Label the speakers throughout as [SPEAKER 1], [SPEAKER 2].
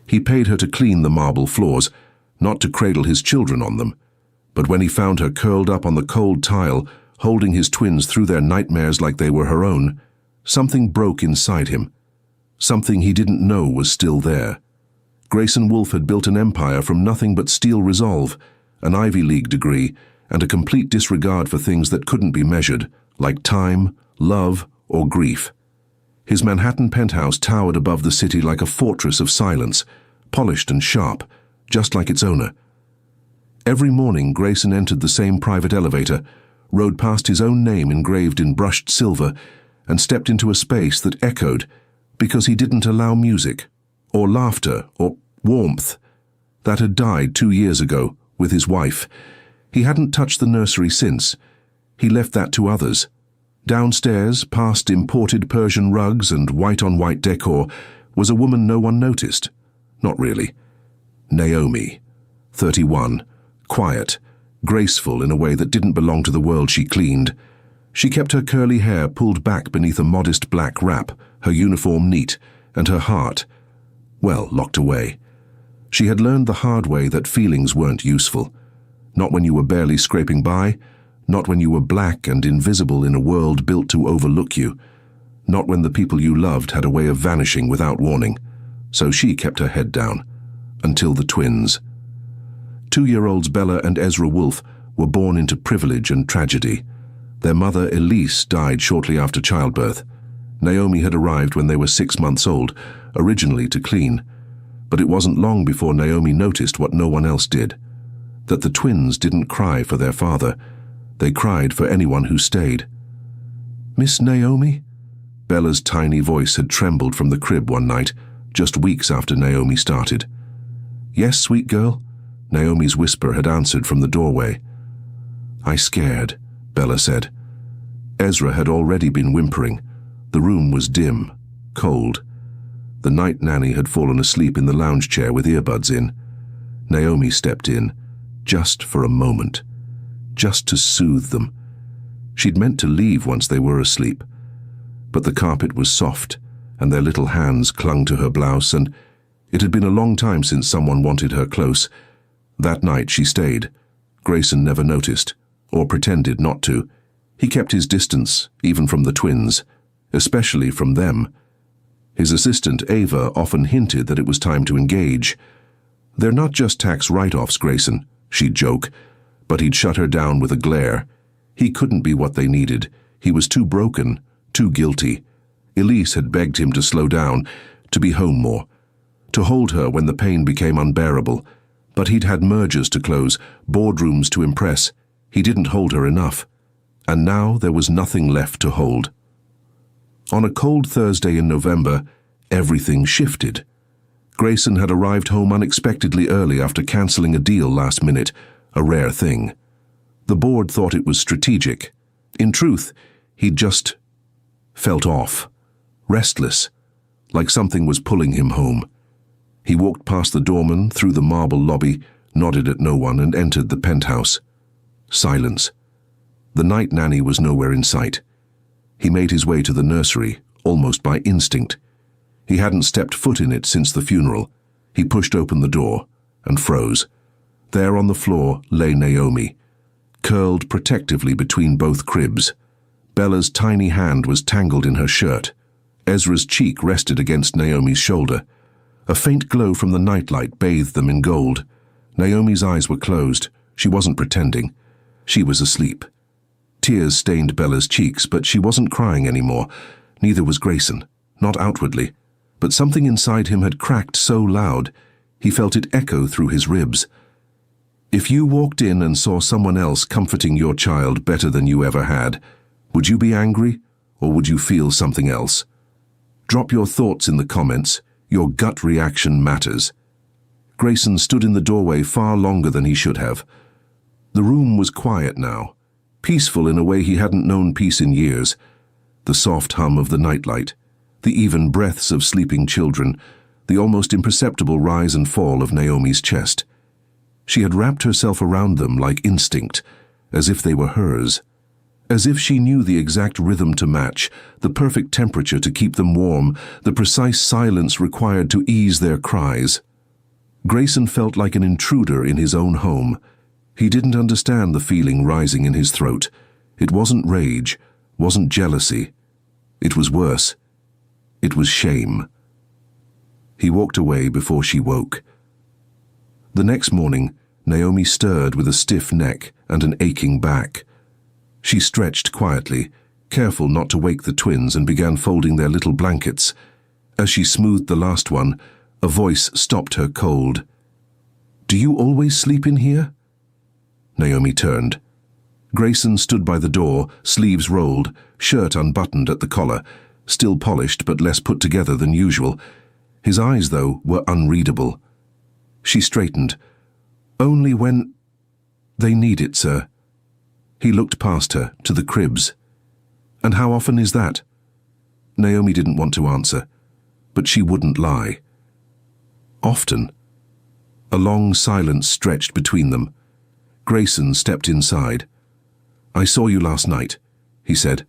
[SPEAKER 1] He paid her to clean the marble floors, not to cradle his children on them. But when he found her curled up on the cold tile, holding his twins through their nightmares like they were her own, something broke inside him. Something he didn't know was still there. Grayson Wolfe had built an empire from nothing but steel resolve, an Ivy League degree, and a complete disregard for things that couldn't be measured, like time, love, or grief. His Manhattan penthouse towered above the city like a fortress of silence, polished and sharp, just like its owner. Every morning Grayson entered the same private elevator, rode past his own name engraved in brushed silver, and stepped into a space that echoed because he didn't allow music, or laughter, or warmth. That had died 2 years ago, with his wife. He hadn't touched the nursery since. He left that to others. Downstairs, past imported Persian rugs and white-on-white decor, was a woman no one noticed. Not really. Naomi, 31, quiet, graceful in a way that didn't belong to the world she cleaned. She kept her curly hair pulled back beneath a modest black wrap, her uniform neat, and her heart, well, locked away. She had learned the hard way that feelings weren't useful. Not when you were barely scraping by, not when you were black and invisible in a world built to overlook you, not when the people you loved had a way of vanishing without warning. So she kept her head down. Until the twins. 2-year-olds Bella and Ezra Wolfe were born into privilege and tragedy. Their mother, Elise, died shortly after childbirth. Naomi had arrived when they were 6 months old, originally to clean. But it wasn't long before Naomi noticed what no one else did. That the twins didn't cry for their father. They cried for anyone who stayed. "Miss Naomi?" Bella's tiny voice had trembled from the crib one night, just weeks after Naomi started. "Yes, sweet girl," Naomi's whisper had answered from the doorway. "I scared," Bella said. Ezra had already been whimpering. The room was dim, cold. The night nanny had fallen asleep in the lounge chair with earbuds in. Naomi stepped in, just for a moment, just to soothe them. She'd meant to leave once they were asleep. But the carpet was soft, and their little hands clung to her blouse, and it had been a long time since someone wanted her close. That night she stayed. Grayson never noticed, or pretended not to. He kept his distance, even from the twins, especially from them. His assistant, Ava, often hinted that it was time to engage. "They're not just tax write-offs, Grayson," she'd joke, but he'd shut her down with a glare. He couldn't be what they needed. He was too broken, too guilty. Elise had begged him to slow down, to be home more, to hold her when the pain became unbearable. But he'd had mergers to close, boardrooms to impress. He didn't hold her enough. And now there was nothing left to hold. On a cold Thursday in November, everything shifted. Grayson had arrived home unexpectedly early after cancelling a deal last minute, a rare thing. The board thought it was strategic. In truth, he'd just felt off, restless, like something was pulling him home. He walked past the doorman, through the marble lobby, nodded at no one, and entered the penthouse. Silence. The night nanny was nowhere in sight. He made his way to the nursery, almost by instinct. He hadn't stepped foot in it since the funeral. He pushed open the door and froze. There on the floor lay Naomi, curled protectively between both cribs. Bella's tiny hand was tangled in her shirt. Ezra's cheek rested against Naomi's shoulder. A faint glow from the nightlight bathed them in gold. Naomi's eyes were closed. She wasn't pretending. She was asleep. Tears stained Bella's cheeks, but she wasn't crying anymore. Neither was Grayson, not outwardly. But something inside him had cracked so loud, he felt it echo through his ribs. If you walked in and saw someone else comforting your child better than you ever had, would you be angry, or would you feel something else? Drop your thoughts in the comments. Your gut reaction matters. Grayson stood in the doorway far longer than he should have. The room was quiet now, peaceful in a way he hadn't known peace in years. The soft hum of the nightlight, the even breaths of sleeping children, the almost imperceptible rise and fall of Naomi's chest. She had wrapped herself around them like instinct, as if they were hers. As if she knew the exact rhythm to match, the perfect temperature to keep them warm, the precise silence required to ease their cries. Grayson felt like an intruder in his own home. He didn't understand the feeling rising in his throat. It wasn't rage, wasn't jealousy. It was worse. It was shame. He walked away before she woke. The next morning, Naomi stirred with a stiff neck and an aching back. She stretched quietly, careful not to wake the twins, and began folding their little blankets. As she smoothed the last one, a voice stopped her cold. "Do you always sleep in here?" Naomi turned. Grayson stood by the door, sleeves rolled, shirt unbuttoned at the collar, still polished but less put together than usual. His eyes, though, were unreadable. She straightened. "Only when—" "They need it, sir." He looked past her, to the cribs. "And how often is that?" Naomi didn't want to answer, but she wouldn't lie. Often. A long silence stretched between them. Grayson stepped inside. "I saw you last night," he said.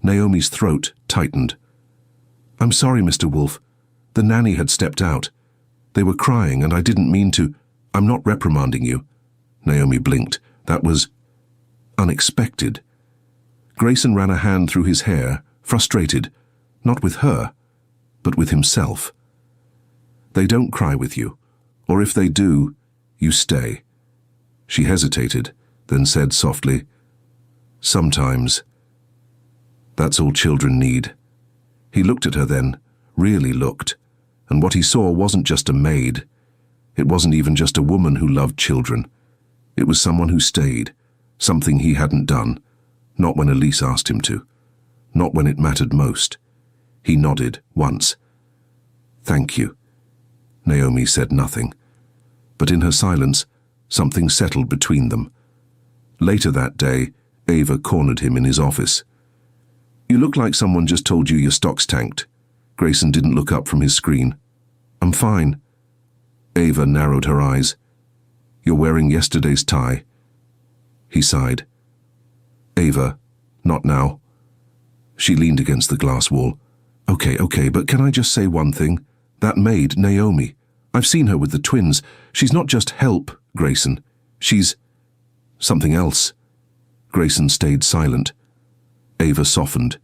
[SPEAKER 1] Naomi's throat tightened. "I'm sorry, Mr. Wolfe. The nanny had stepped out. They were crying, and I didn't mean to—" "I'm not reprimanding you." Naomi blinked. "That was unexpected." Grayson ran a hand through his hair, frustrated, not with her, but with himself. "They don't cry with you, or if they do, you stay." She hesitated, then said softly, "Sometimes. That's all children need." He looked at her then, really looked, and what he saw wasn't just a maid. It wasn't even just a woman who loved children. It was someone who stayed, something he hadn't done, not when Elise asked him to, not when it mattered most. He nodded once. "Thank you." Naomi said nothing, but in her silence, something settled between them. Later that day, Ava cornered him in his office. "You look like someone just told you your stock's tanked." Grayson didn't look up from his screen. "I'm fine." Ava narrowed her eyes. "You're wearing yesterday's tie." He sighed. "Ava, not now." She leaned against the glass wall. Okay, but can I just say one thing? That maid, Naomi, I've seen her with the twins. She's not just help, Grayson. She's something else." Grayson stayed silent. Ava softened.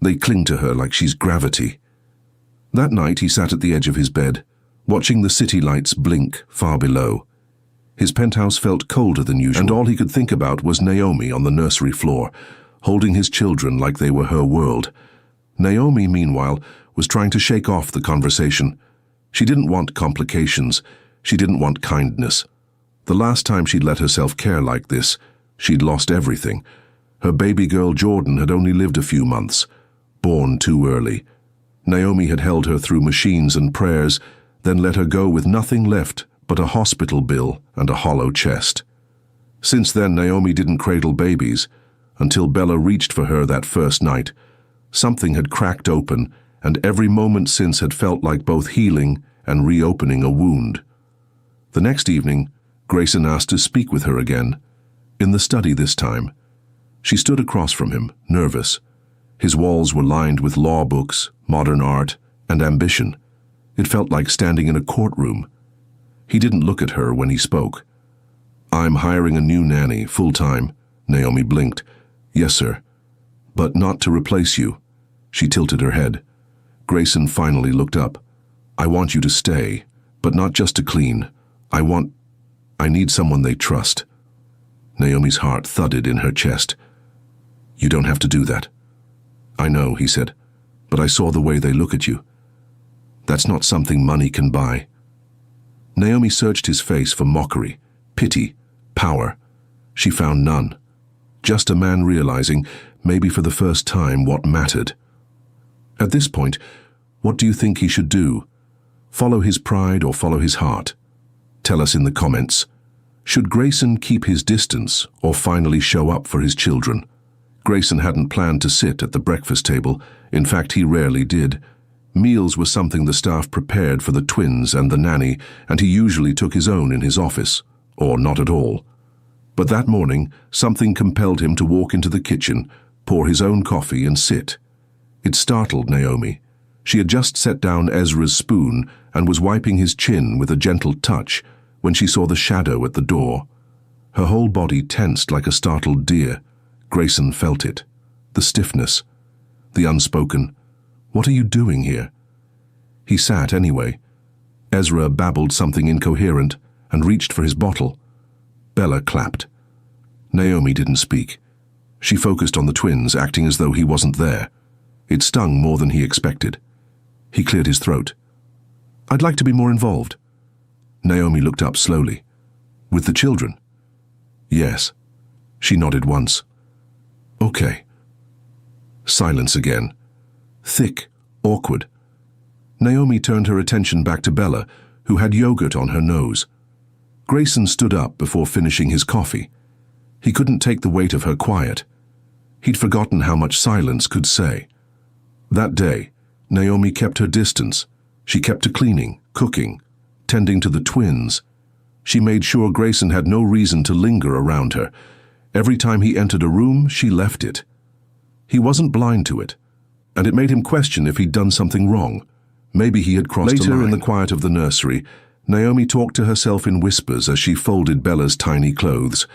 [SPEAKER 1] "They cling to her like she's gravity." That night he sat at the edge of his bed, watching the city lights blink far below. His penthouse felt colder than usual, and all he could think about was Naomi on the nursery floor, holding his children like they were her world. Naomi, meanwhile, was trying to shake off the conversation. She didn't want complications. She didn't want kindness. The last time she'd let herself care like this, she'd lost everything. Her baby girl Jordan had only lived a few months, born too early. Naomi had held her through machines and prayers, then let her go with nothing left but a hospital bill and a hollow chest. Since then, Naomi didn't cradle babies, until Bella reached for her that first night. Something had cracked open, and every moment since had felt like both healing and reopening a wound. The next evening, Grayson asked to speak with her again, in the study this time. She stood across from him, nervous. His walls were lined with law books, modern art, and ambition. It felt like standing in a courtroom. He didn't look at her when he spoke. "I'm hiring a new nanny, full-time." Naomi blinked. "Yes, sir. But not to replace you." She tilted her head. Grayson finally looked up. "I want you to stay, but not just to clean. I need someone they trust." Naomi's heart thudded in her chest. "You don't have to do that." "I know," he said, "but I saw the way they look at you. That's not something money can buy." Naomi searched his face for mockery, pity, power. She found none. Just a man realizing, maybe for the first time, what mattered. At this point, what do you think he should do? Follow his pride or follow his heart? Tell us in the comments. Should Grayson keep his distance or finally show up for his children? Grayson hadn't planned to sit at the breakfast table. In fact, he rarely did. Meals were something the staff prepared for the twins and the nanny, and he usually took his own in his office, or not at all. But that morning, something compelled him to walk into the kitchen, pour his own coffee and sit. It startled Naomi. She had just set down Ezra's spoon and was wiping his chin with a gentle touch when she saw the shadow at the door. Her whole body tensed like a startled deer. Grayson felt it. The stiffness. The unspoken, "What are you doing here?" He sat anyway. Ezra babbled something incoherent and reached for his bottle. Bella clapped. Naomi didn't speak. She focused on the twins, acting as though he wasn't there. It stung more than he expected. He cleared his throat. "I'd like to be more involved." Naomi looked up slowly. "With the children?" "Yes." She nodded once. "Okay." Silence again. Thick, awkward. Naomi turned her attention back to Bella, who had yogurt on her nose. Grayson stood up before finishing his coffee. He couldn't take the weight of her quiet. He'd forgotten how much silence could say. That day, Naomi kept her distance. She kept to cleaning, cooking, tending to the twins. She made sure Grayson had no reason to linger around her. Every time he entered a room, she left it. He wasn't blind to it, and it made him question if he'd done something wrong. Maybe he had crossed a line. Later, in the quiet of the nursery, Naomi talked to herself in whispers as she folded Bella's tiny clothes.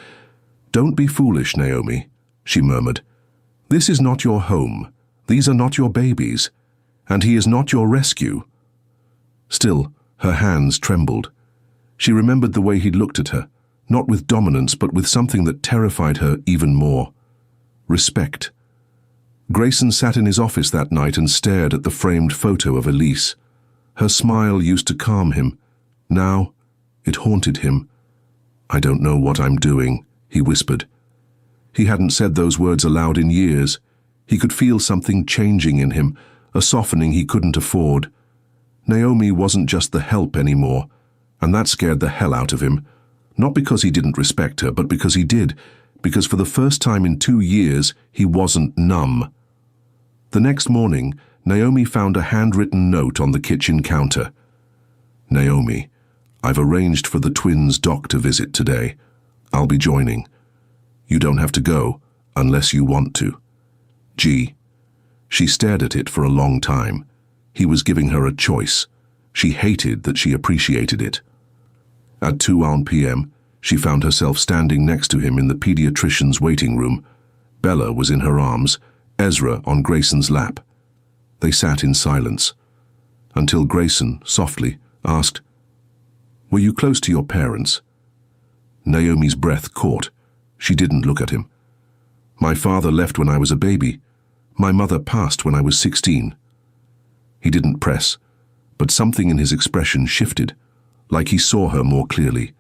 [SPEAKER 1] "Don't be foolish, Naomi," she murmured. "This is not your home. These are not your babies. And he is not your rescue." Still, her hands trembled. She remembered the way he'd looked at her, not with dominance but with something that terrified her even more. Respect. Grayson sat in his office that night and stared at the framed photo of Elise. Her smile used to calm him. Now, it haunted him. "I don't know what I'm doing," he whispered. He hadn't said those words aloud in years. He could feel something changing in him, a softening he couldn't afford. Naomi wasn't just the help anymore, and that scared the hell out of him. Not because he didn't respect her, but because he did, because for the first time in 2 years, he wasn't numb. The next morning, Naomi found a handwritten note on the kitchen counter. "Naomi, I've arranged for the twins' doctor visit today. I'll be joining. You don't have to go, unless you want to. G." She stared at it for a long time. He was giving her a choice. She hated that she appreciated it. At 2 p.m., she found herself standing next to him in the pediatrician's waiting room. Bella was in her arms, Ezra on Grayson's lap. They sat in silence, until Grayson, softly, asked, "Were you close to your parents?" Naomi's breath caught. She didn't look at him. "My father left when I was a baby. My mother passed when I was 16. He didn't press, but something in his expression shifted, like he saw her more clearly.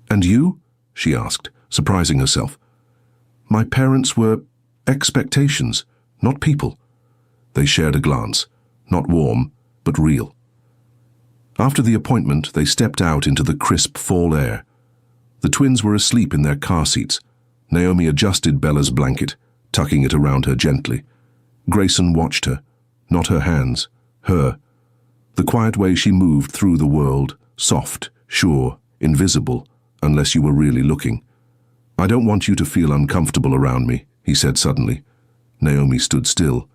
[SPEAKER 1] "And you?" she asked, surprising herself. "My parents were expectations, not people." They shared a glance, not warm, but real. After the appointment, they stepped out into the crisp fall air. The twins were asleep in their car seats. Naomi adjusted Bella's blanket, tucking it around her gently. Grayson watched her, not her hands, her. The quiet way she moved through the world, soft, sure, invisible, unless you were really looking. "I don't want you to feel uncomfortable around me," he said suddenly. Naomi stood still.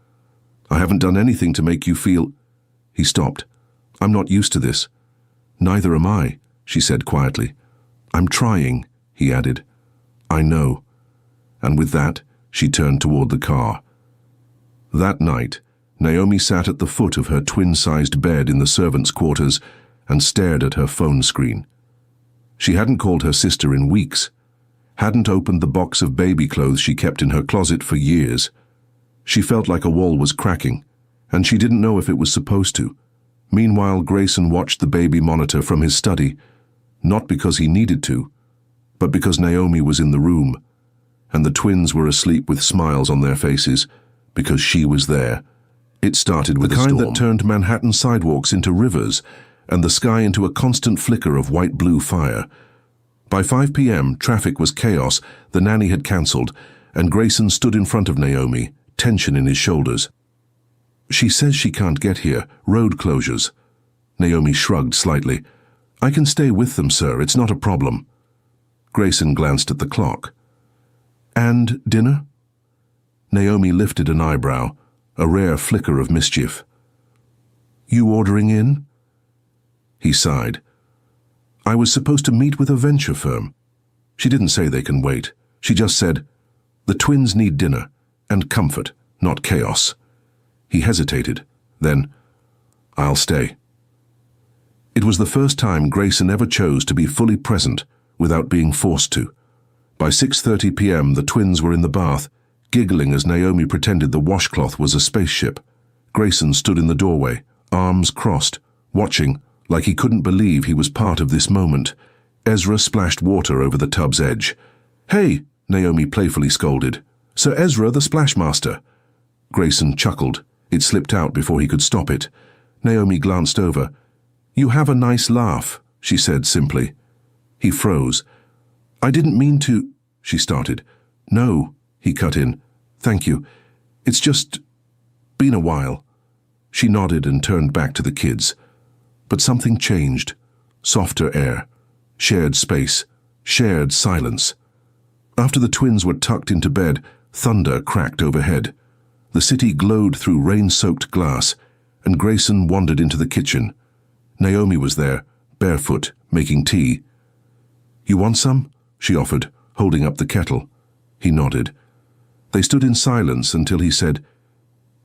[SPEAKER 1] "I haven't done anything to make you feel—" He stopped. "I'm not used to this." "Neither am I," she said quietly. "I'm trying," he added. "I know." And with that, she turned toward the car. That night, Naomi sat at the foot of her twin-sized bed in the servants' quarters and stared at her phone screen. She hadn't called her sister in weeks, hadn't opened the box of baby clothes she kept in her closet for years. She felt like a wall was cracking, and she didn't know if it was supposed to. Meanwhile, Grayson watched the baby monitor from his study, not because he needed to, but because Naomi was in the room, and the twins were asleep with smiles on their faces, because she was there. It started with the kind that turned Manhattan sidewalks into rivers, and the sky into a constant flicker of white-blue fire. By 5 p.m., traffic was chaos, the nanny had cancelled, and Grayson stood in front of Naomi, tension in his shoulders. "She says she can't get here, road closures." Naomi shrugged slightly. "I can stay with them, sir, it's not a problem." Grayson glanced at the clock. "And dinner?" Naomi lifted an eyebrow, a rare flicker of mischief. You ordering in? He sighed. I was supposed to meet with a venture firm. She didn't say they can wait. She just said, the twins need dinner and comfort, not chaos. He hesitated. Then, I'll stay. It was the first time Grayson ever chose to be fully present without being forced to. By 6:30 p.m. the twins were in the bath, giggling as Naomi pretended the washcloth was a spaceship. Grayson stood in the doorway, arms crossed, watching like he couldn't believe he was part of this moment. Ezra splashed water over the tub's edge. Hey, Naomi playfully scolded. Sir Ezra the Splashmaster. Grayson chuckled. It slipped out before he could stop it. Naomi glanced over. You have a nice laugh, she said simply. He froze. I didn't mean to, she started. No, he cut in. Thank you. It's just been a while. She nodded and turned back to the kids. But something changed. Softer air, shared space, shared silence. After the twins were tucked into bed, thunder cracked overhead. The city glowed through rain-soaked glass, and Grayson wandered into the kitchen. Naomi was there, barefoot, making tea. You want some? She offered, holding up the kettle. He nodded. They stood in silence until he said,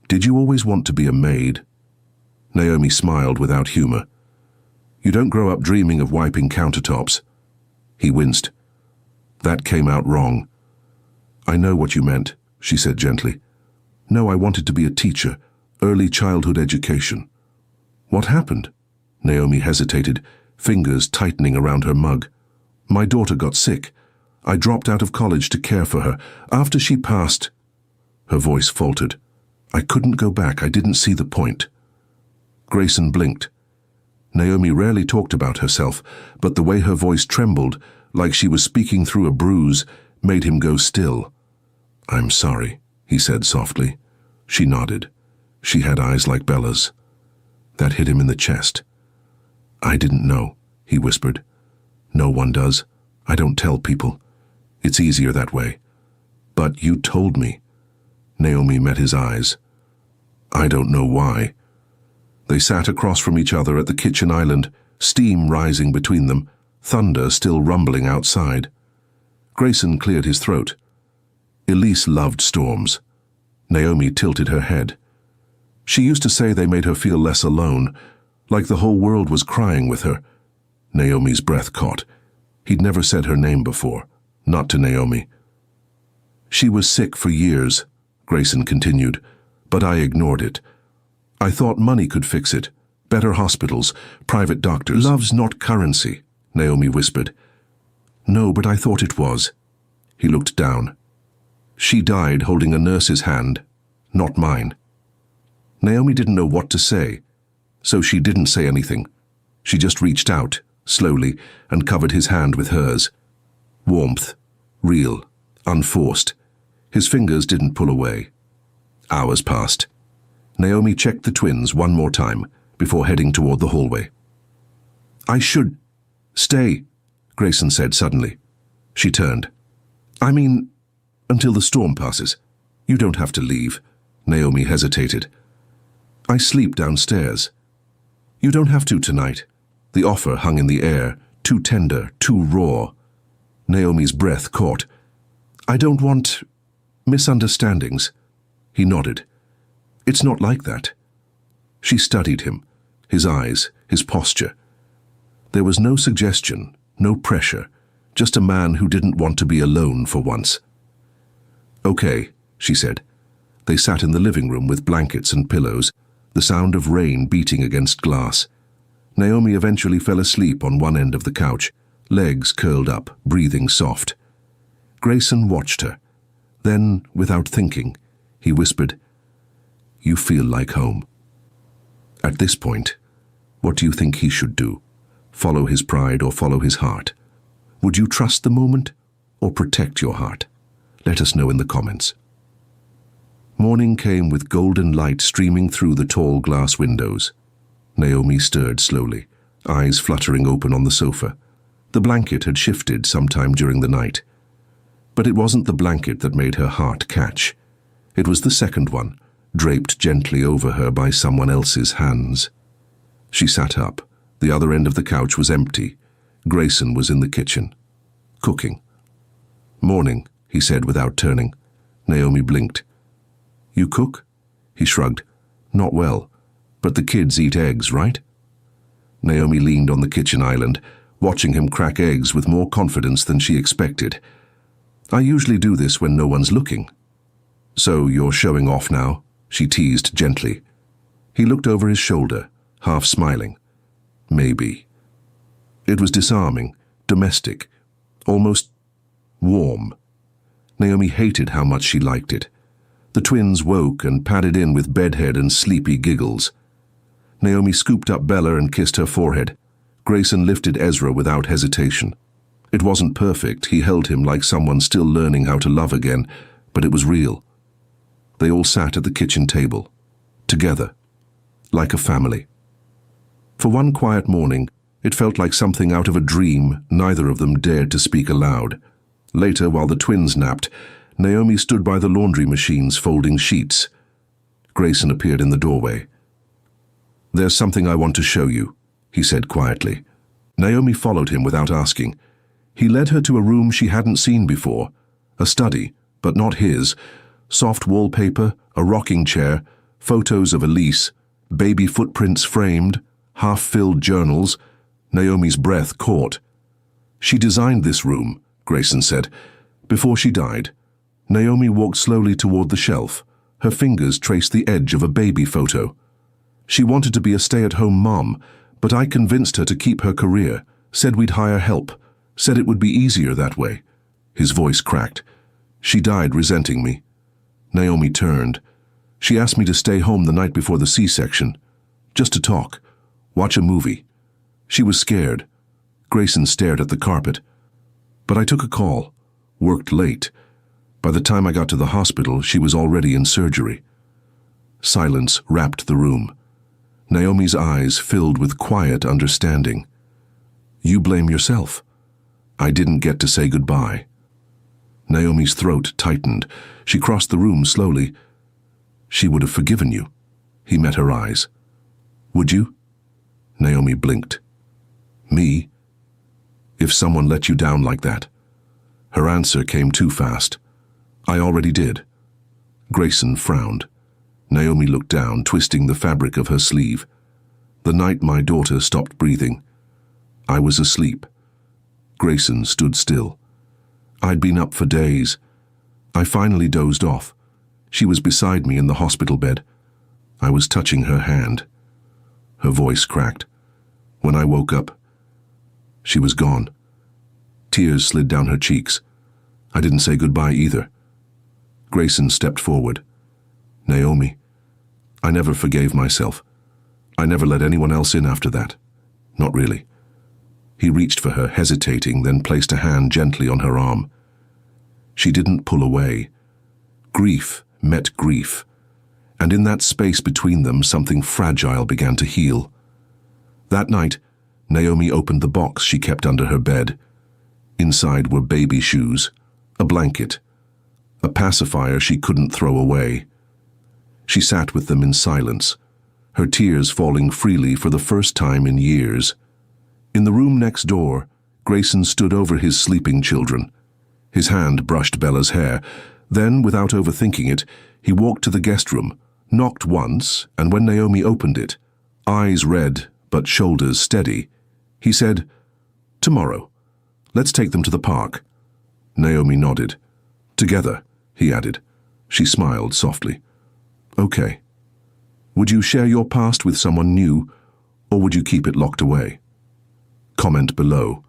[SPEAKER 1] Did you always want to be a maid? Naomi smiled without humor. You don't grow up dreaming of wiping countertops. He winced. That came out wrong. I know what you meant, she said gently. No, I wanted to be a teacher, early childhood education. What happened? Naomi hesitated, fingers tightening around her mug. My daughter got sick. I dropped out of college to care for her. After she passed, her voice faltered. I couldn't go back. I didn't see the point. Grayson blinked. Naomi rarely talked about herself, but the way her voice trembled, like she was speaking through a bruise, made him go still. I'm sorry, he said softly. She nodded. She had eyes like Bella's. That hit him in the chest. I didn't know, he whispered. No one does. I don't tell people. It's easier that way. But you told me. Naomi met his eyes. I don't know why. They sat across from each other at the kitchen island, steam rising between them, thunder still rumbling outside. Grayson cleared his throat. Elise loved storms. Naomi tilted her head. She used to say they made her feel less alone, like the whole world was crying with her. Naomi's breath caught. He'd never said her name before, not to Naomi. She was sick for years, Grayson continued, but I ignored it. I thought money could fix it. Better hospitals, private doctors. Love's not currency, Naomi whispered. No, but I thought it was. He looked down. She died holding a nurse's hand, not mine. Naomi didn't know what to say, so she didn't say anything. She just reached out, slowly, and covered his hand with hers. Warmth, real, unforced. His fingers didn't pull away. Hours passed. Naomi checked the twins one more time before heading toward the hallway. I should stay, Grayson said suddenly. She turned. I mean, until the storm passes. You don't have to leave. Naomi hesitated. I sleep downstairs. You don't have to tonight. The offer hung in the air, too tender, too raw. Naomi's breath caught. I don't want misunderstandings. He nodded. It's not like that. She studied him, his eyes, his posture. There was no suggestion, no pressure, just a man who didn't want to be alone for once. Okay, she said. They sat in the living room with blankets and pillows, the sound of rain beating against glass. Naomi eventually fell asleep on one end of the couch, legs curled up, breathing soft. Grayson watched her. Then, without thinking, he whispered, You feel like home. At this point, what do you think he should do? Follow his pride or follow his heart? Would you trust the moment or protect your heart? Let us know in the comments. Morning came with golden light streaming through the tall glass windows. Naomi stirred slowly, eyes fluttering open on the sofa. The blanket had shifted sometime during the night. But it wasn't the blanket that made her heart catch. It was the second one, draped gently over her by someone else's hands. She sat up. The other end of the couch was empty. Grayson was in the kitchen, cooking. "Morning," he said without turning. Naomi blinked. "You cook?" He shrugged. "Not well, but the kids eat eggs, right?" Naomi leaned on the kitchen island, watching him crack eggs with more confidence than she expected. "I usually do this when no one's looking." "So you're showing off now?" she teased gently. He looked over his shoulder, half smiling. "Maybe." It was disarming, domestic, almost warm. Naomi hated how much she liked it. The twins woke and padded in with bedhead and sleepy giggles. Naomi scooped up Bella and kissed her forehead. Grayson lifted Ezra without hesitation. It wasn't perfect. He held him like someone still learning how to love again, but it was real. They all sat at the kitchen table, together, like a family. For one quiet morning, it felt like something out of a dream. Neither of them dared to speak aloud. Later, while the twins napped, Naomi stood by the laundry machines folding sheets. Grayson appeared in the doorway. "There's something I want to show you," he said quietly. Naomi followed him without asking. He led her to a room she hadn't seen before, a study, but not his. Soft wallpaper, a rocking chair, photos of Elise, baby footprints framed, half-filled journals. Naomi's breath caught. "She designed this room," Grayson said. "Before she died." Naomi walked slowly toward the shelf. Her fingers traced the edge of a baby photo. "She wanted to be a stay-at-home mom, but I convinced her to keep her career, said we'd hire help, said it would be easier that way." His voice cracked. "She died resenting me." Naomi turned. "She asked me to stay home the night before the C-section, just to talk, watch a movie. She was scared." Grayson stared at the carpet. "But I took a call, worked late. By the time I got to the hospital, she was already in surgery." Silence wrapped the room. Naomi's eyes filled with quiet understanding. "You blame yourself. I didn't get to say goodbye." Naomi's throat tightened. She crossed the room slowly. "She would have forgiven you." He met her eyes. "Would you?" Naomi blinked. "Me? If someone let you down like that?" Her answer came too fast. "I already did." Grayson frowned. Naomi looked down, twisting the fabric of her sleeve. "The night my daughter stopped breathing, I was asleep." Grayson stood still. "I'd been up for days. I finally dozed off. She was beside me in the hospital bed. I was touching her hand." Her voice cracked. "When I woke up, she was gone." Tears slid down her cheeks. "I didn't say goodbye either." Grayson stepped forward. "Naomi, I never forgave myself. I never let anyone else in after that. Not really." He reached for her, hesitating, then placed a hand gently on her arm. She didn't pull away. Grief met grief, and in that space between them, something fragile began to heal. That night, Naomi opened the box she kept under her bed. Inside were baby shoes, a blanket, a pacifier she couldn't throw away. She sat with them in silence, her tears falling freely for the first time in years. In the room next door, Grayson stood over his sleeping children. His hand brushed Bella's hair. Then, without overthinking it, he walked to the guest room, knocked once, and when Naomi opened it, eyes red but shoulders steady, he said, "Tomorrow. Let's take them to the park." Naomi nodded. "Together," he added. She smiled softly. "Okay. Would you share your past with someone new, or would you keep it locked away?" Comment below.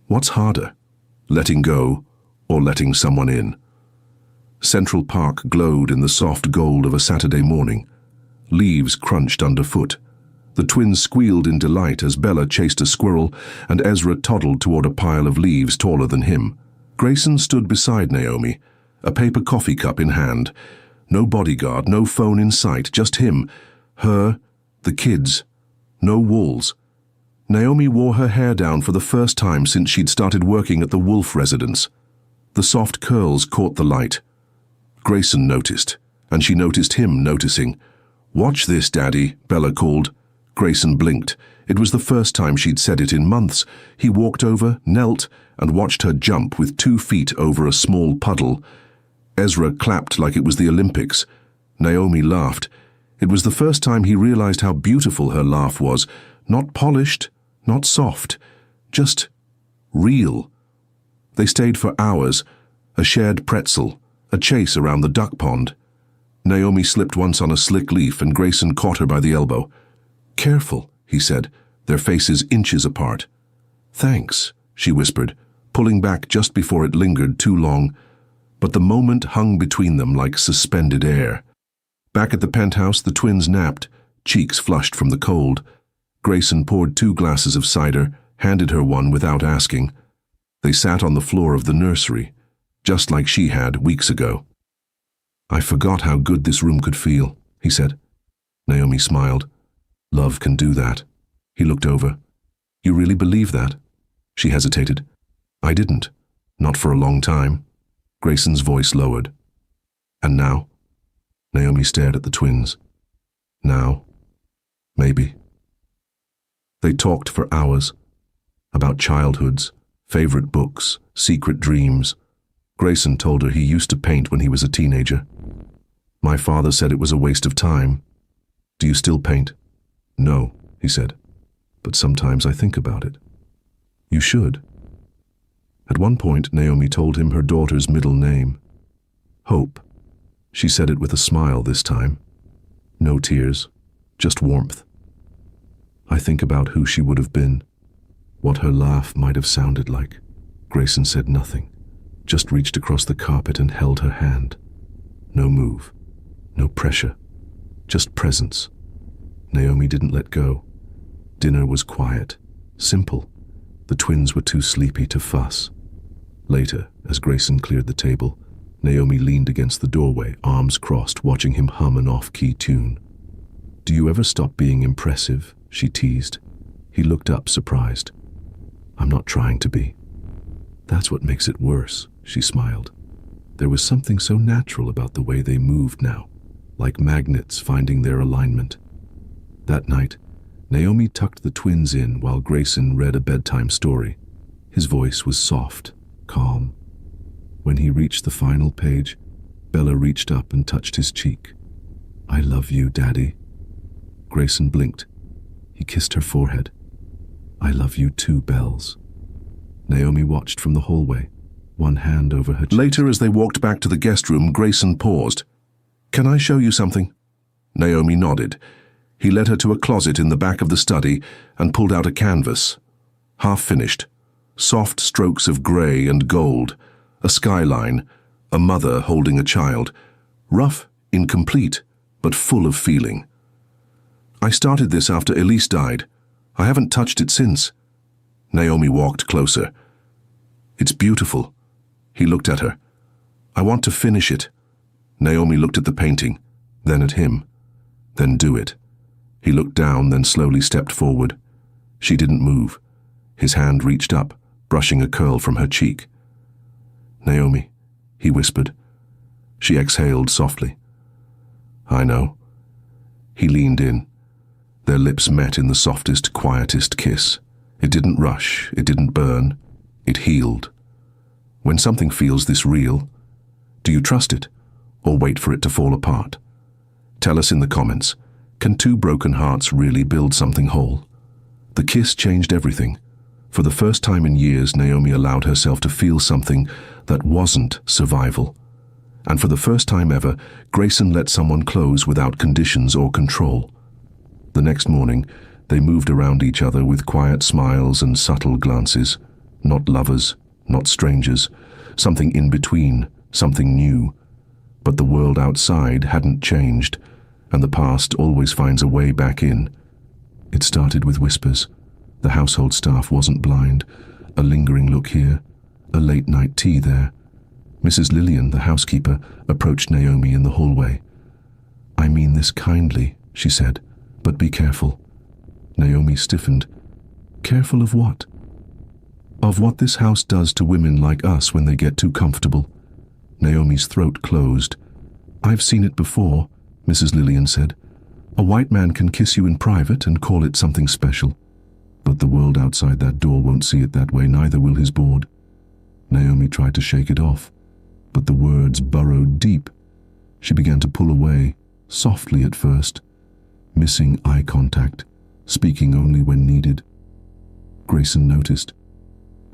[SPEAKER 1] What's harder, letting go or letting someone in? Central Park glowed in the soft gold of a Saturday morning. Leaves crunched underfoot. The twins squealed in delight as Bella chased a squirrel and Ezra toddled toward a pile of leaves taller than him. Grayson stood beside Naomi, a paper coffee cup in hand. No bodyguard, no phone in sight, just him, her, the kids. No walls. Naomi wore her hair down for the first time since she'd started working at the Wolf residence. The soft curls caught the light. Grayson noticed, and she noticed him noticing. "Watch this, Daddy," Bella called. Grayson blinked. It was the first time she'd said it in months. He walked over, knelt, and watched her jump with 2 feet over a small puddle. Ezra clapped like it was the Olympics. Naomi laughed. It was the first time he realized how beautiful her laugh was. Not polished, not soft, just real. They stayed for hours, a shared pretzel, a chase around the duck pond. Naomi slipped once on a slick leaf and Grayson caught her by the elbow. "Careful," he said, their faces inches apart. "Thanks," she whispered, pulling back just before it lingered too long. But the moment hung between them like suspended air. Back at the penthouse, the twins napped, cheeks flushed from the cold. Grayson poured 2 glasses of cider, handed her one without asking. They sat on the floor of the nursery, just like she had weeks ago. "I forgot how good this room could feel," he said. Naomi smiled. "Love can do that." He looked over. "You really believe that?" She hesitated. "I didn't. Not for a long time." Grayson's voice lowered. "And now?" Naomi stared at the twins. "Now, maybe." They talked for hours. About childhoods, favorite books, secret dreams. Grayson told her he used to paint when he was a teenager. "My father said it was a waste of time." "Do you still paint?" "No," he said, "but sometimes I think about it." "You should." At one point, Naomi told him her daughter's middle name. Hope. She said it with a smile this time. No tears, just warmth. "I think about who she would have been, what her laugh might have sounded like." Grayson said nothing, just reached across the carpet and held her hand. No move, no pressure, just presence. Naomi didn't let go. Dinner was quiet, simple. The twins were too sleepy to fuss. Later, as Grayson cleared the table, Naomi leaned against the doorway, arms crossed, watching him hum an off-key tune. "Do you ever stop being impressive?" she teased. He looked up, surprised. "I'm not trying to be." "That's what makes it worse," she smiled. There was something so natural about the way they moved now, like magnets finding their alignment. That night, Naomi tucked the twins in while Grayson read a bedtime story. His voice was soft, calm. When he reached the final page, Bella reached up and touched his cheek. "I love you, Daddy." Grayson blinked. He kissed her forehead. "I love you too, Bells." Naomi watched from the hallway, one hand over her chest. Later, as they walked back to the guest room, Grayson paused. "Can I show you something?" Naomi nodded. He led her to a closet in the back of the study and pulled out a canvas. Half finished. Soft strokes of grey and gold. A skyline. A mother holding a child. Rough, incomplete, but full of feeling. "I started this after Elise died. I haven't touched it since." Naomi walked closer. "It's beautiful." He looked at her. "I want to finish it." Naomi looked at the painting, then at him. "Then do it." He looked down, then slowly stepped forward. She didn't move. His hand reached up, brushing a curl from her cheek. "Naomi," he whispered. She exhaled softly. "I know." He leaned in. Their lips met in the softest, quietest kiss. It didn't rush, it didn't burn, it healed. When something feels this real, do you trust it, or wait for it to fall apart? Tell us in the comments, can 2 broken hearts really build something whole? The kiss changed everything. For the first time in years, Naomi allowed herself to feel something that wasn't survival. And for the first time ever, Grayson let someone close without conditions or control. The next morning, they moved around each other with quiet smiles and subtle glances. Not lovers, not strangers, something in between, something new. But the world outside hadn't changed, and the past always finds a way back in. It started with whispers. The household staff wasn't blind. A lingering look here, a late-night tea there. Mrs. Lillian, the housekeeper, approached Naomi in the hallway. "I mean this kindly," she said, "but be careful." Naomi stiffened. "Careful of what?" "Of what this house does to women like us when they get too comfortable." Naomi's throat closed. "I've seen it before," Mrs. Lillian said. A white man can kiss you in private and call it something special. But the world outside that door won't see it that way, neither will his board. Naomi tried to shake it off, but the words burrowed deep. She began to pull away, softly at first, missing eye contact, speaking only when needed. Grayson noticed.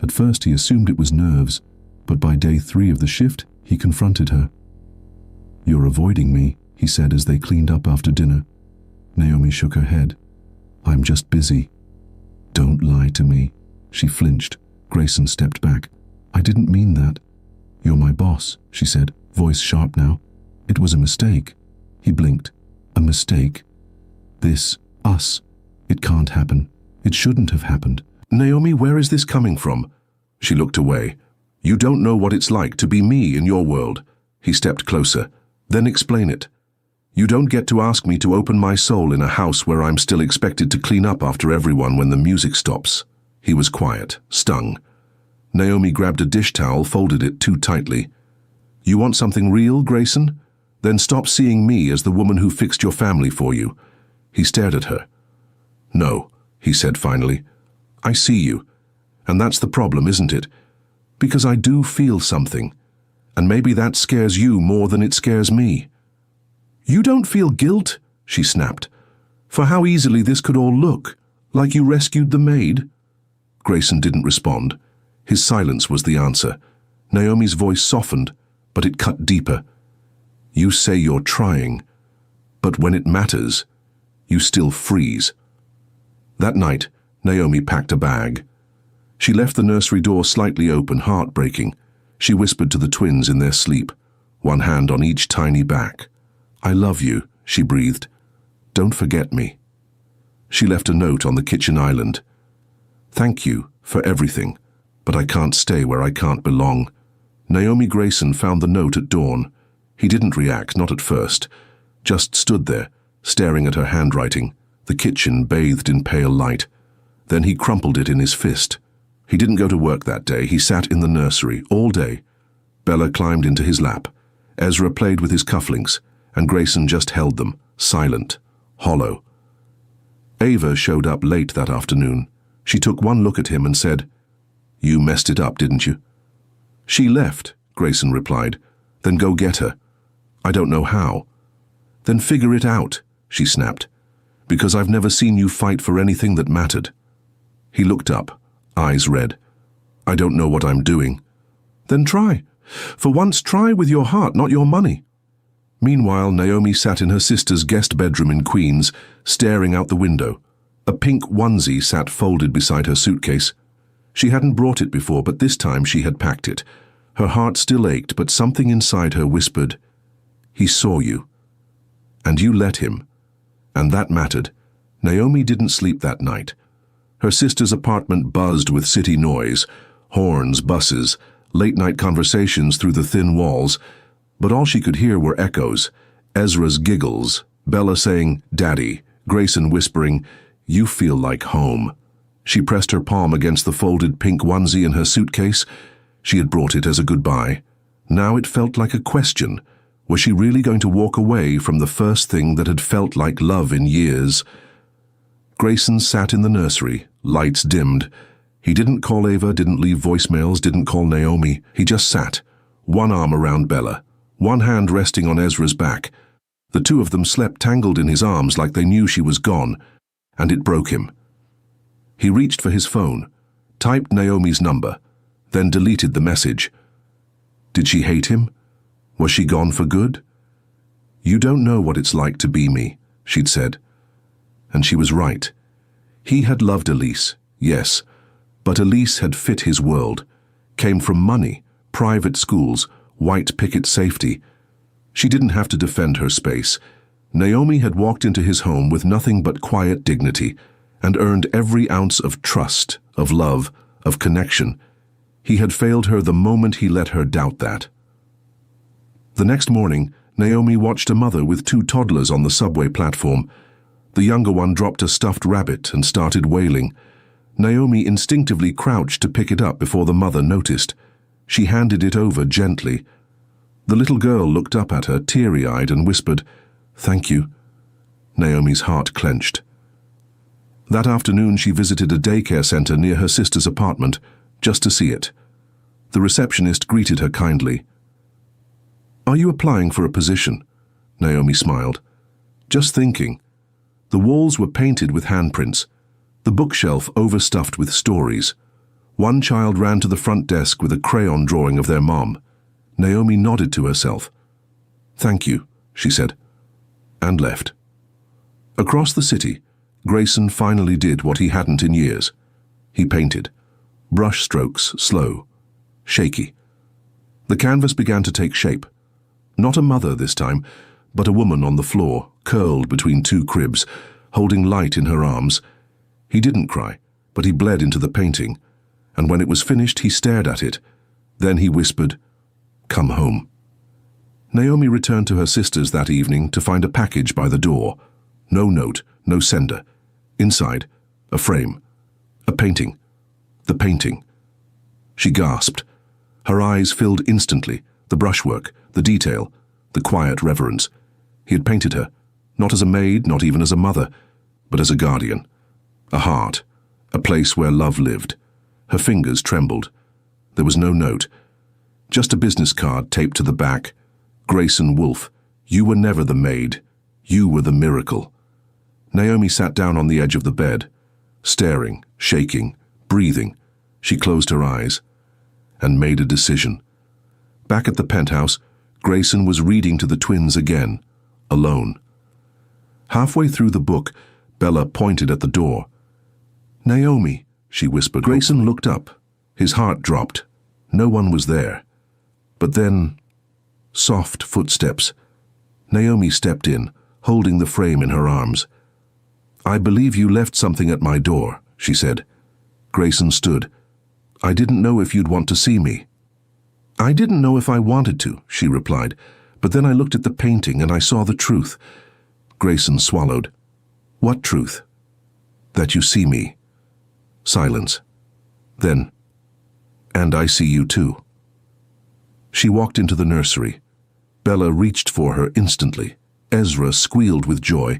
[SPEAKER 1] At first he assumed it was nerves, but by day 3 of the shift, he confronted her. "You're avoiding me," he said as they cleaned up after dinner. Naomi shook her head. "I'm just busy." "Don't lie to me." She flinched. Grayson stepped back. "I didn't mean that." "You're my boss," she said, voice sharp now. "It was a mistake." He blinked. "A mistake? This, us. It can't happen. It shouldn't have happened." "Naomi, where is this coming from?" She looked away. "You don't know what it's like to be me in your world." He stepped closer. "Then explain it. You don't get to ask me to open my soul in a house where I'm still expected to clean up after everyone when the music stops." He was quiet, stung. Naomi grabbed a dish towel, folded it too tightly. "You want something real, Grayson? Then stop seeing me as the woman who fixed your family for you." He stared at her. "No," he said finally. "I see you. And that's the problem, isn't it? Because I do feel something. And maybe that scares you more than it scares me." "You don't feel guilt?" she snapped. "For how easily this could all look, like you rescued the maid?" Grayson didn't respond. His silence was the answer. Naomi's voice softened, but it cut deeper. "You say you're trying, but when it matters, you still freeze." That night, Naomi packed a bag. She left the nursery door slightly open, heartbreaking. She whispered to the twins in their sleep, one hand on each tiny back. "I love you," she breathed. "Don't forget me." She left a note on the kitchen island. "Thank you for everything, but I can't stay where I can't belong." Naomi Grayson found the note at dawn. He didn't react, not at first, just stood there, staring at her handwriting, the kitchen bathed in pale light. Then he crumpled it in his fist. He didn't go to work that day. He sat in the nursery all day. Bella climbed into his lap. Ezra played with his cufflinks, and Grayson just held them, silent, hollow. Ava showed up late that afternoon. She took one look at him and said, "You messed it up, didn't you?" "She left," Grayson replied. "Then go get her." "I don't know how." "Then figure it out," she snapped. "Because I've never seen you fight for anything that mattered." He looked up, eyes red. "I don't know what I'm doing." "Then try. For once, try with your heart, not your money." Meanwhile, Naomi sat in her sister's guest bedroom in Queens, staring out the window. A pink onesie sat folded beside her suitcase. She hadn't brought it before, but this time she had packed it. Her heart still ached, but something inside her whispered, "He saw you. And you let him." And that mattered. Naomi didn't sleep that night. Her sister's apartment buzzed with city noise, horns, buses, late-night conversations through the thin walls, but all she could hear were echoes, Ezra's giggles, Bella saying, "Daddy," Grayson whispering, "You feel like home." She pressed her palm against the folded pink onesie in her suitcase. She had brought it as a goodbye. Now it felt like a question. Was she really going to walk away from the first thing that had felt like love in years? Grayson sat in the nursery, lights dimmed. He didn't call Ava, didn't leave voicemails, didn't call Naomi. He just sat, one arm around Bella, one hand resting on Ezra's back. The two of them slept tangled in his arms like they knew she was gone, and it broke him. He reached for his phone, typed Naomi's number, then deleted the message. Did she hate him? Was she gone for good? "You don't know what it's like to be me," she'd said. And she was right. He had loved Elise, yes, but Elise had fit his world, came from money, private schools, white picket safety. She didn't have to defend her space. Naomi had walked into his home with nothing but quiet dignity and earned every ounce of trust, of love, of connection. He had failed her the moment he let her doubt that. The next morning, Naomi watched a mother with 2 toddlers on the subway platform. The younger one dropped a stuffed rabbit and started wailing. Naomi instinctively crouched to pick it up before the mother noticed. She handed it over gently. The little girl looked up at her, teary-eyed, and whispered, "Thank you." Naomi's heart clenched. That afternoon she visited a daycare center near her sister's apartment, just to see it. The receptionist greeted her kindly. "Are you applying for a position?" Naomi smiled. "Just thinking." The walls were painted with handprints, the bookshelf overstuffed with stories. One child ran to the front desk with a crayon drawing of their mom. Naomi nodded to herself. "Thank you," she said, and left. Across the city, Grayson finally did what he hadn't in years. He painted. Brush strokes, slow, shaky. The canvas began to take shape. Not a mother this time, but a woman on the floor, curled between two cribs, holding light in her arms. He didn't cry, but he bled into the painting, and when it was finished he stared at it. Then he whispered, "Come home." Naomi returned to her sister's that evening to find a package by the door. No note, no sender. Inside, a frame. A painting. The painting. She gasped. Her eyes filled instantly, the brushwork, the detail, the quiet reverence. He had painted her, not as a maid, not even as a mother, but as a guardian. A heart, a place where love lived. Her fingers trembled. There was no note, just a business card taped to the back. "Grayson Wolfe, you were never the maid. You were the miracle." Naomi sat down on the edge of the bed, staring, shaking, breathing. She closed her eyes and made a decision. Back at the penthouse, Grayson was reading to the twins again, alone. Halfway through the book, Bella pointed at the door. "Naomi," she whispered. Grayson looked up. His heart dropped. No one was there. But then, soft footsteps. Naomi stepped in, holding the frame in her arms. "I believe you left something at my door," she said. Grayson stood. "I didn't know if you'd want to see me." "I didn't know if I wanted to," she replied, "but then I looked at the painting and I saw the truth." Grayson swallowed. "What truth?" "That you see me." Silence. Then, "And I see you too." She walked into the nursery. Bella reached for her instantly. Ezra squealed with joy.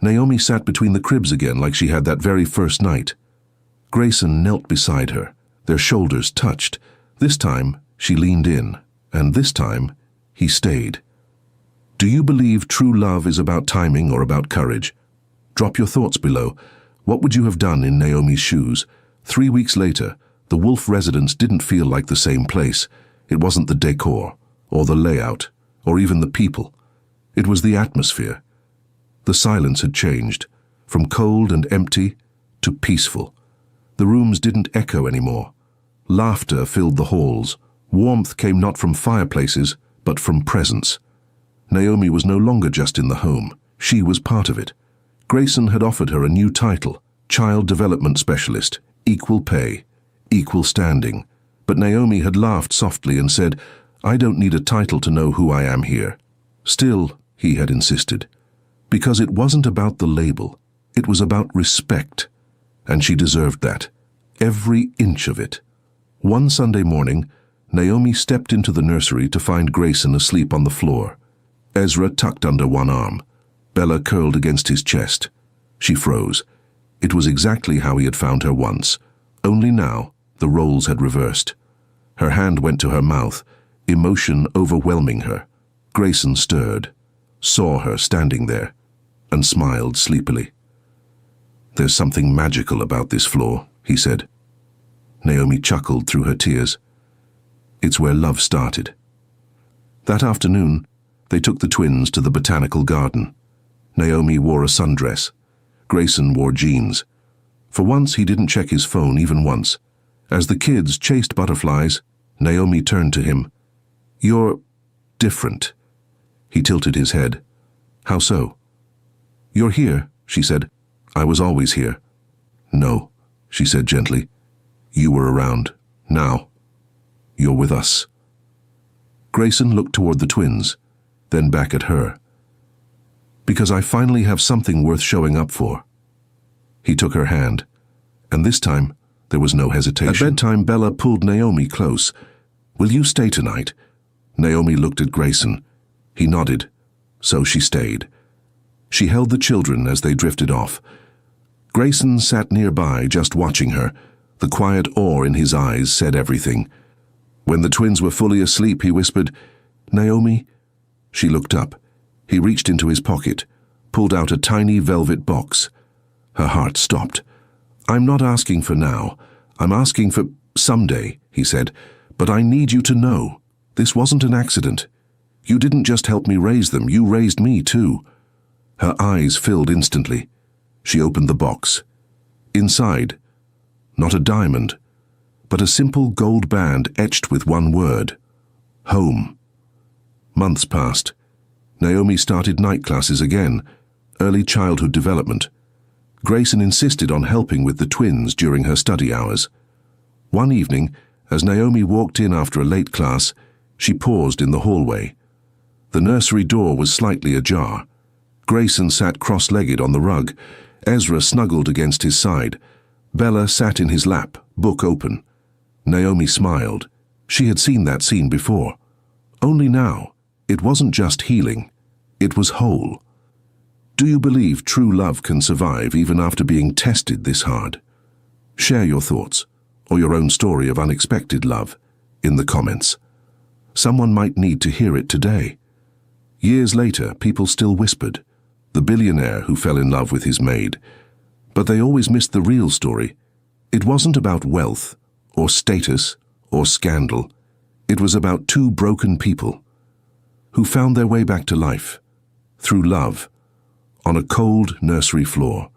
[SPEAKER 1] Naomi sat between the cribs again like she had that very first night. Grayson knelt beside her. Their shoulders touched. This time, she leaned in, and this time, he stayed. Do you believe true love is about timing or about courage? Drop your thoughts below. What would you have done in Naomi's shoes? 3 weeks later, the Wolfe residence didn't feel like the same place. It wasn't the decor, or the layout, or even the people. It was the atmosphere. The silence had changed, from cold and empty to peaceful. The rooms didn't echo anymore. Laughter filled the halls. Warmth came not from fireplaces, but from presence. Naomi was no longer just in the home. She was part of it. Grayson had offered her a new title, Child Development Specialist, equal pay, equal standing. But Naomi had laughed softly and said, "I don't need a title to know who I am here." Still, he had insisted. Because it wasn't about the label. It was about respect. And she deserved that. Every inch of it. One Sunday morning, Naomi stepped into the nursery to find Grayson asleep on the floor. Ezra tucked under one arm. Bella curled against his chest. She froze. It was exactly how he had found her once. Only now, the roles had reversed. Her hand went to her mouth, emotion overwhelming her. Grayson stirred, saw her standing there, and smiled sleepily. "There's something magical about this floor," he said. Naomi chuckled through her tears. "It's where love started." That afternoon, they took the twins to the botanical garden. Naomi wore a sundress. Grayson wore jeans. For once, he didn't check his phone even once. As the kids chased butterflies, Naomi turned to him. "You're different." He tilted his head. "How so?" "You're here," she said. "I was always here." "No," she said gently. "You were around. Now, you're with us." Grayson looked toward the twins, then back at her. "Because I finally have something worth showing up for." He took her hand, and this time there was no hesitation. At bedtime, Bella pulled Naomi close. "Will you stay tonight?" Naomi looked at Grayson. He nodded, so she stayed. She held the children as they drifted off. Grayson sat nearby, just watching her. The quiet awe in his eyes said everything. When the twins were fully asleep, he whispered, "Naomi?" She looked up. He reached into his pocket, pulled out a tiny velvet box. Her heart stopped. "I'm not asking for now. I'm asking for someday," he said. "But I need you to know, this wasn't an accident. You didn't just help me raise them, you raised me too." Her eyes filled instantly. She opened the box. Inside, not a diamond, but a simple gold band etched with one word: home. Months passed. Naomi started night classes again, early childhood development. Grayson insisted on helping with the twins during her study hours. One evening, as Naomi walked in after a late class, she paused in the hallway. The nursery door was slightly ajar. Grayson sat cross-legged on the rug. Ezra snuggled against his side. Bella sat in his lap, book open. Naomi smiled. She had seen that scene before. Only now, it wasn't just healing, it was whole. Do you believe true love can survive even after being tested this hard? Share your thoughts, or your own story of unexpected love, in the comments. Someone might need to hear it today. Years later, people still whispered, the billionaire who fell in love with his maid. But they always missed the real story. It wasn't about wealth, or status, or scandal. It was about two broken people who found their way back to life, through love, on a cold nursery floor.